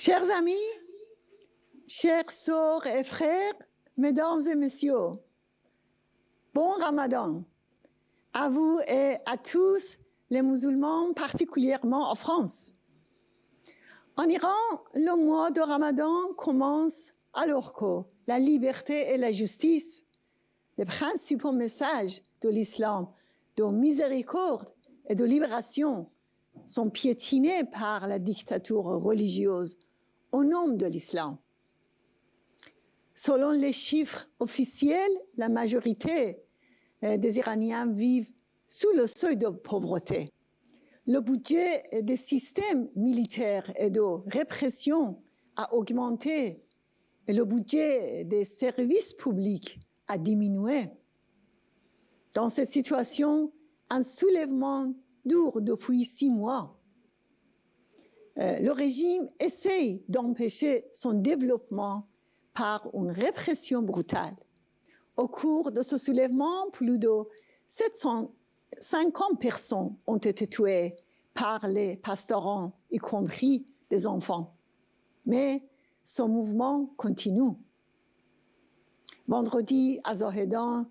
Chers amis, chères sœurs et frères, mesdames et messieurs, bon Ramadan à vous et à tous les musulmans, particulièrement en France. En Iran, le mois de Ramadan commence alors que la liberté et la justice, les principaux messages de l'islam, de miséricorde et de libération, sont piétinés par la dictature religieuse au nom de l'islam. Selon les chiffres officiels, la majorité des Iraniens vivent sous le seuil de pauvreté. Le budget des systèmes militaires et de répression a augmenté et le budget des services publics a diminué. Dans cette situation, un soulèvement dure depuis 6 mois. Le régime essaye d'empêcher son développement par une répression brutale. Au cours de ce soulèvement, plus de 750 personnes ont été tuées par les pastoraux, y compris des enfants. Mais ce mouvement continue. Vendredi, à Zohédan,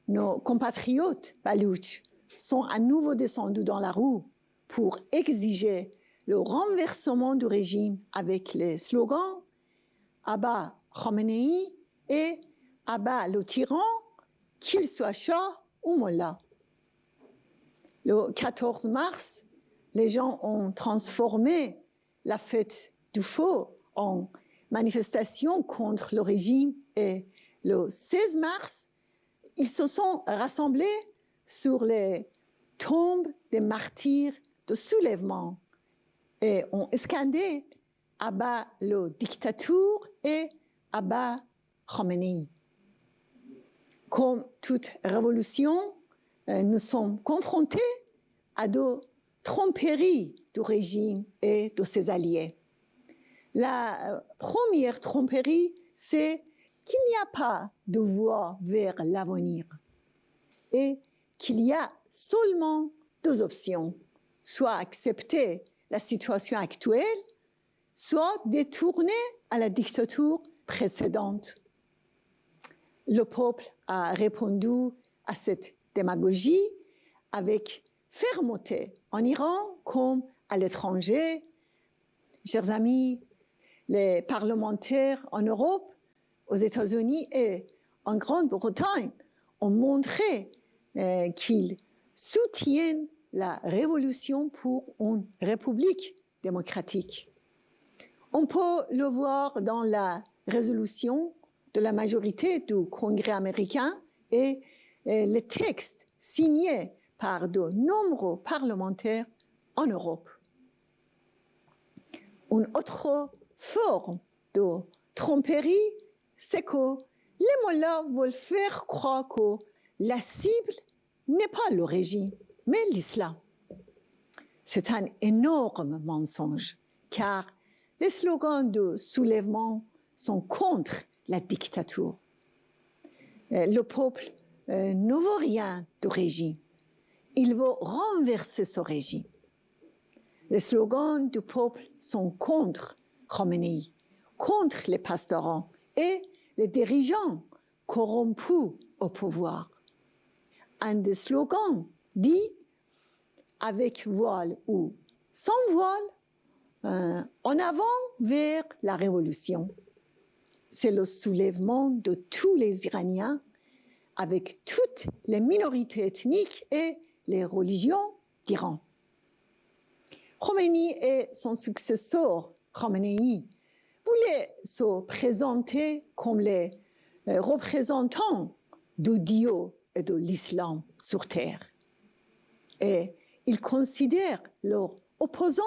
nos compatriotes baloutches sont à nouveau descendus dans la rue pour exiger le renversement du régime avec les slogans « Abba Khamenei » et « Abba le tyran, qu'il soit Shah ou Mollah ». Le 14 mars, les gens ont transformé la fête du feu en manifestation contre le régime et le 16 mars, ils se sont rassemblés sur les tombes des martyrs de soulèvement et ont scandé « Abba le dictateur » et « Abba Khamenei ». Comme toute révolution, nous sommes confrontés à de tromperies du régime et de ses alliés. La première tromperie, c'est qu'il n'y a pas de voie vers l'avenir et qu'il y a seulement 2 options, soit accepter la situation actuelle, soit détourner à la dictature précédente. Le peuple a répondu à cette démagogie avec fermeté en Iran comme à l'étranger. Chers amis, les parlementaires en Europe, aux États-Unis et en Grande-Bretagne ont montré qu'ils soutiennent la révolution pour une république démocratique. On peut le voir dans la résolution de la majorité du Congrès américain et les textes signés par de nombreux parlementaires en Europe. Une autre forme de tromperie, c'est que les mollahs veulent faire croire que la cible n'est pas le régime, mais l'islam. C'est un énorme mensonge, car les slogans de soulèvement sont contre la dictature. Le peuple ne veut rien du régime. Il veut renverser ce régime. Les slogans du peuple sont contre Khamenei, contre les pastoraux et les dirigeants corrompus au pouvoir. Un des slogans dit « avec voile ou sans voile, en avant vers la révolution ». C'est le soulèvement de tous les Iraniens avec toutes les minorités ethniques et les religions d'Iran. Khomeini et son successeur, Khamenei, voulaient se présenter comme les représentants de Dieu et de l'islam sur terre. Et ils considèrent leurs opposants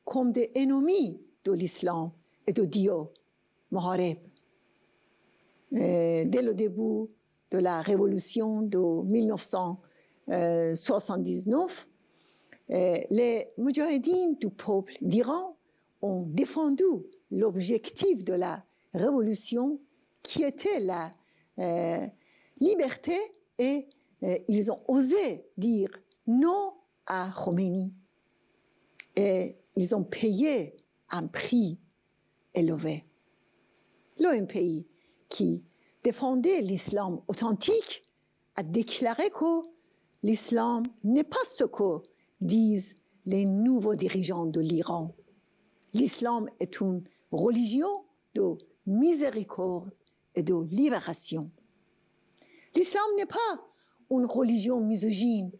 comme des ennemis de l'islam et de Dieu, Mohareb. Dès le début de la révolution de 1979, les Moudjahidines du peuple d'Iran ont défendu l'objectif de la révolution qui était la liberté et ils ont osé dire non à Khomeini. Et ils ont payé un prix élevée. L'OMPI, qui défendait l'islam authentique, a déclaré que l'islam n'est pas ce que disent les nouveaux dirigeants de l'Iran. L'islam est une religion de miséricorde et de libération. L'islam n'est pas une religion misogyne.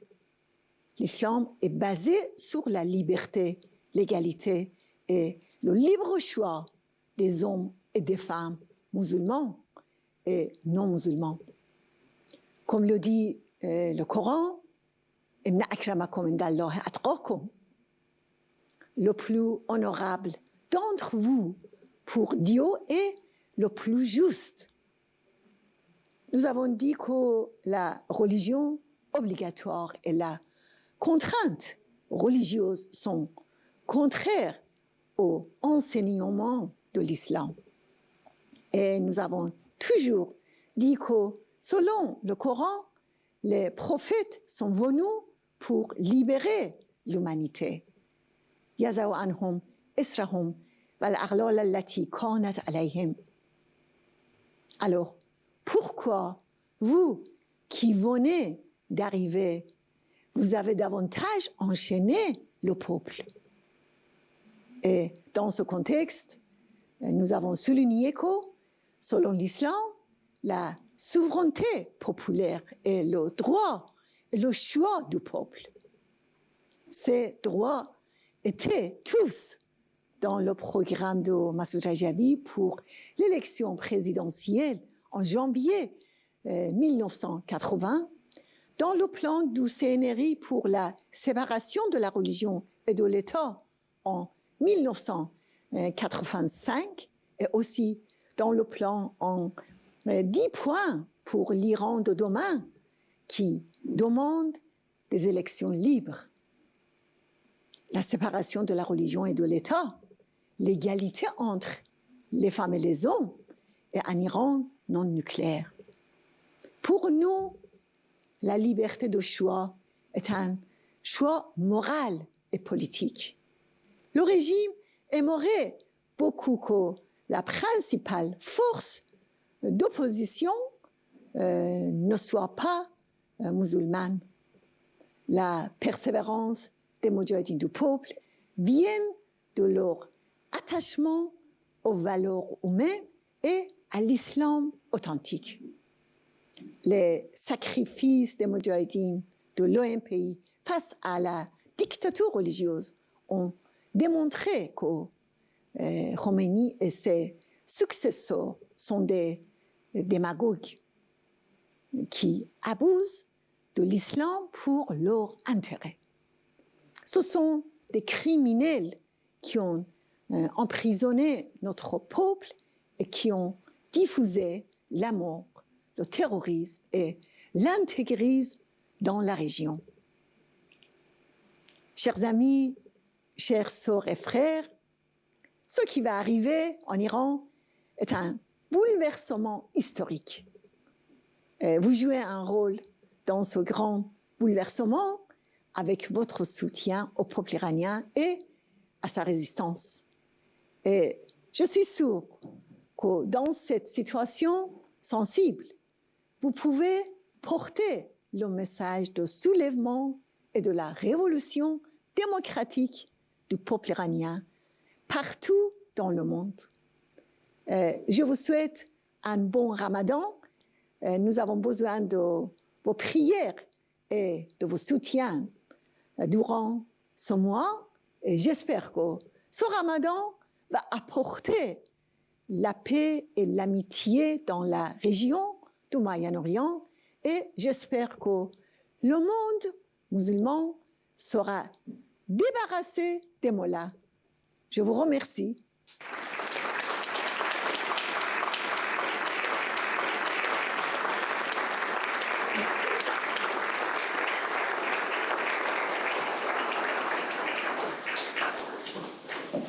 L'islam est basé sur la liberté, l'égalité et le libre choix des hommes et des femmes musulmans et non musulmans. Comme le dit le Coran, Inna akramakum indallahi atqakum. Le plus honorable d'entre vous pour Dieu est le plus juste. Nous avons dit que la religion obligatoire et la contrainte religieuse sont contraires aux enseignements de l'islam. Et nous avons toujours dit que selon le Coran, les prophètes sont venus pour libérer l'humanité. Yazau anhum israhum wal aghlal allati kanat alayhim. Alors, pourquoi vous qui venez d'arriver, vous avez davantage enchaîné le peuple? Et dans ce contexte, nous avons souligné que, selon l'islam, la souveraineté populaire est le droit et le choix du peuple. Ces droits étaient tous dans le programme de Massoud Rajavi pour l'élection présidentielle en janvier 1980, dans le plan du CNRI pour la séparation de la religion et de l'État en 1985, et aussi dans le plan en 10 points pour l'Iran de demain, qui demande des élections libres, la séparation de la religion et de l'État, l'égalité entre les femmes et les hommes, et un Iran non nucléaire. Pour nous, la liberté de choix est un choix moral et politique. Le régime aimerait beaucoup que la principale force d'opposition ne soit pas musulmane. La persévérance des moudjahidines du peuple vient de leur attachement aux valeurs humaines et à l'islam authentique. Les sacrifices des moudjahidines de l'OMPI face à la dictature religieuse ont démontré que Khomeini et ses successeurs sont des démagogues qui abusent de l'islam pour leur intérêt. Ce sont des criminels qui ont emprisonné notre peuple et qui ont diffusé la mort, le terrorisme et l'intégrisme dans la région. Chers amis, chères sœurs et frères, ce qui va arriver en Iran est un bouleversement historique. Vous jouez un rôle dans ce grand bouleversement avec votre soutien au peuple iranien et à sa résistance. Et je suis sûre que dans cette situation sensible, vous pouvez porter le message de soulèvement et de la révolution démocratique du peuple iranien partout dans le monde. Je vous souhaite un bon Ramadan. Nous avons besoin de vos prières et de vos soutiens durant ce mois. Et j'espère que ce Ramadan va apporter la paix et l'amitié dans la région du Moyen-Orient. Et j'espère que le monde musulman sera débarrassé des mollahs. Je vous remercie.